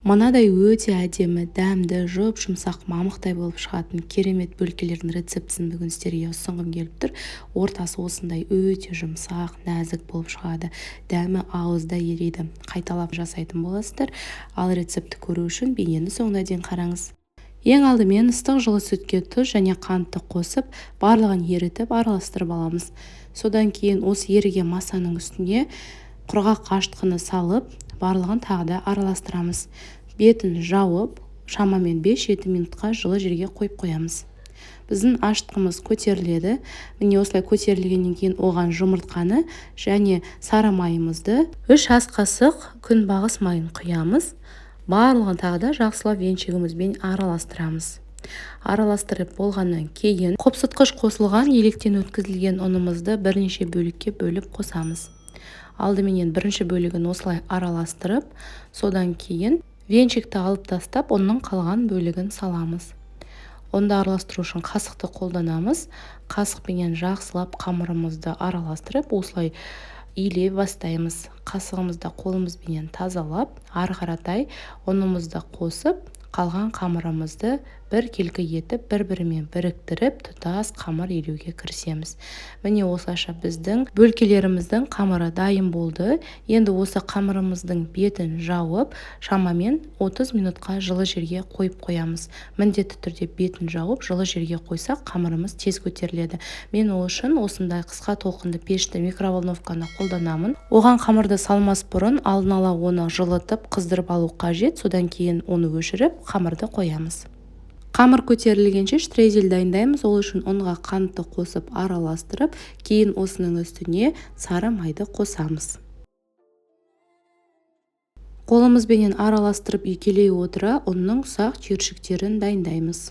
Мынадай өте әдемі, дәмді, жұп-жұмсақ мамықтай болып шығатын керемет бөлкелердің рецептісін бүгін сіздерге ұсынғым келіп тұр. Ортасы осындай өте жұмсақ, нәзік болып шығады. Дәмі ауызда ериді. Қайталап жасайтын боласыздар. Ал рецепті көру үшін бейнені соңына дейін қараңыз. Ең алдымен ыстық жылы сүтке тұз және қантты қосып, барлығын ерітіп араластырып аламыз. Содан кейін осы еріген массаның үстіне құрғақ қашытқыны салып, барлығын тағы да араластырамыз. Бетін жауып, шамамен 5-7 минутқа жылы жерге қойып қоямыз. Біздің ашытқымыз көтеріледі. Міне осылай көтерілгеннен кейін оған жұмыртқаны және сары майымызды 3 ас қасық күнбағыс майын құямыз. Барлығын тағы да жақсылап венчигімізбен араластырамыз. Араластырып болғаннан кейін қопсытқыш қосылған електен өткізілген ұнымызды бірнеше бөлікке бөліп қосамыз. Алдыменен бірінші бөлігін осылай араластырып, содан кейін венчикті алып тастап, оның қалған бөлігін саламыз. Онда араластыру үшін қасықты қолданамыз. Қасықпен жақсылап қамырымызды араластырып, осылай илей бастаймыз. Қасығымызды қолымызбен тазалап, ары қаратай ұнымызды қосып, қалған қамырымызды біркелкі етіп, бір-бірімен біріктіріп, тұтас қамыр илеуге кірісеміз. Міне осылайша біздің бөлкелеріміздің қамыры дайын болды. Енді осы қамырымыздың бетін жауып, шамамен 30 минутқа жылы жерге қойып қоямыз. Міндетті түрде бетін жауып, жылы жерге қойсақ, қамырымыз тез көтеріледі. Мен ол үшін осындай қысқа толқынды пешті микроволновканы қолданамын. Оған қамырды салмас бұрын алдын ала оны жылытып, қыздырып алу қажет. Содан кейін оны өшіріп, қамырды қоямыз. Қамыр көтерілгенше штрезель дайындаймыз. Ол үшін ұнға қантты қосып араластырып, кейін осының үстіне сары майды қосамыз. Қолымызбен араластырып үйкелей отыра ұнның ұсақ түйіршіктерін дайындаймыз.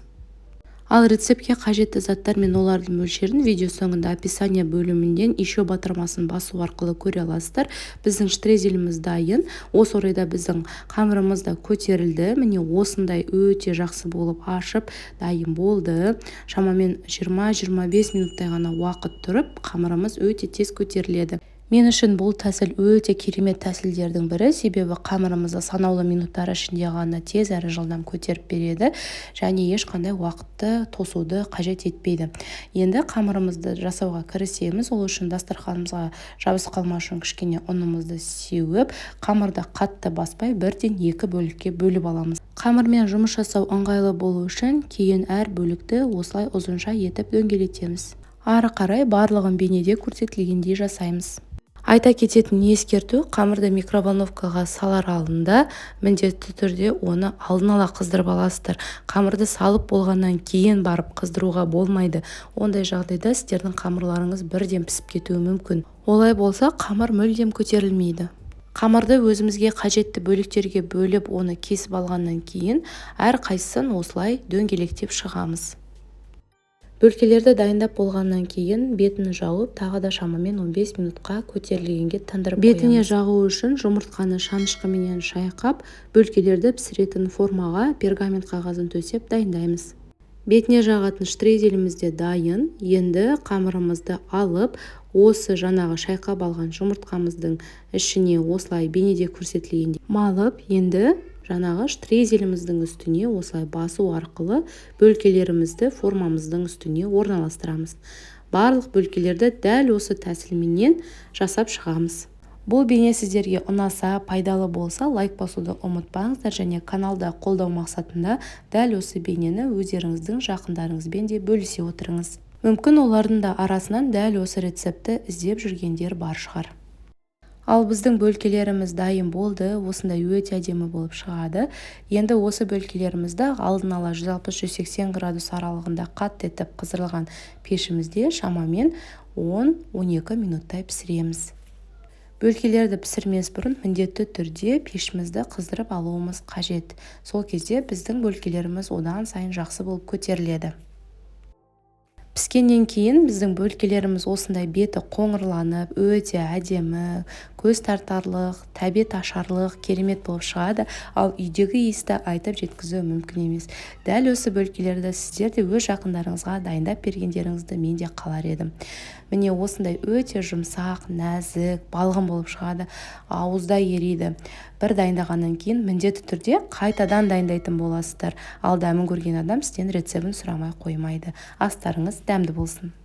Ал рецептке қажетті заттар мен олардың мөлшерін видео соңында описание бөлімінен еще батырмасын басу арқылы көре аласыздар. Біздің штрезеліміз дайын. Осы орайда біздің қамырымыз да көтерілді. Міне осындай өте жақсы болып ашып дайын болды. Шамамен 20-25 минуттай ғана уақыт тұрып, қамырымыз өте тез көтеріледі. Мен үшін бұл тәсіл өте керемет тәсілдердің бірі, себебі қамырымызды санаулы минуттар ішінде ғана тез әрі жылдам көтеріп береді және ешқандай уақытты тосуды қажет етпейді. Енді қамырымызды жасауға кірісеміз. Ол үшін дастарханымызға жабысып қалмас үшін кішкене ұнымызды сеуіп, қамырды қатты баспай бірден 2 бөлікке бөліп аламыз. Қамырмен жұмыс жасау ыңғайлы болу үшін кейін әр бөлікті осылай ұзынша етіп дөңгелетеміз. Ары қарай барлығын бейнеде көрсетілгендей жасаймыз. Айта кететін ескерту, қамырды микроволновкаға салар алдында міндетті түрде оны алдын ала қыздырып аласыздар. Қамырды салып болғаннан кейін барып қыздыруға болмайды. Ондай жағдайда сіздердің қамырларыңыз бірден пісіп кетуі мүмкін. Олай болса, қамыр мүлдем көтерілмейді. Қамырды өзімізге қажетті бөліктерге бөліп, оны кесіп алғаннан кейін әр қайсысын осылай дөңгелектеп шығамыз. Бөлкелерді дайындап болғаннан кейін бетін жауып, тағы да шамамен 15 минутқа көтерілгенге тындырып қоямыз. Бетіне жағу үшін жұмыртқаны шанышқыменен шайқап, бөлкелерді пісіретін формаға пергамент қағазын төсеп дайындаймыз. Бетіне жағатын штрезелімізде дайын. Енді қамырымызды алып, осы жаңағы шайқап алған жұмыртқамыздың ішіне осылай бейнеде көрсетілгендей малып, енді жаңағы штрезеліміздің үстіне осылай басу арқылы бөлкелерімізді формамыздың үстіне орналастырамыз. Барлық бөлкелерді дәл осы тәсілменен жасап шығамыз. Бұл бейне сіздерге ұнаса, пайдалы болса, лайк басуды ұмытпаңыздар және каналда қолдау мақсатында дәл осы бейнені өздеріңіздің жақындарыңызбен де бөлісе отырыңыз. Мүмкін олардың да арасынан дәл осы рецепті іздеп жүргендер бар шығар. Ал біздің бөлкелеріміз дайын болды. Осындай өте әдемі болып шығады. Енді осы бөлкелерімізді алдын ала 160-180 градус аралығында қатты етіп қыздырылған пешімізде шамамен 10-12 минуттай пісіреміз. Бөлкелерді пісірмес бұрын міндетті түрде пешімізді қыздырып алуымыз қажет. Сол кезде біздің бөлкелеріміз одан сайын жақсы болып көтеріледі. Піскеннен кейін біздің бөлкелеріміз осындай беті қоңырланып, өте әдемі, көз тартарлық, тәбет ашарлық, керемет болып шығады. Ал үйдегі иісті айтып жеткізу мүмкін емес. Дәл осы бөлкелерді сіздер де өз жақындарыңызға дайындап бергендеріңізді мен де қалар едім. Міне осындай өте жұмсақ, нәзік, балғын болып шығады, ауызда ериді. Бір дайындағаннан кейін міндетті түрде қайтадан дайындайтын боласыздар. Ал дәмін көрген адам сізден рецебін сұрамай қоймайды. Астарыңыз дәмді болсын.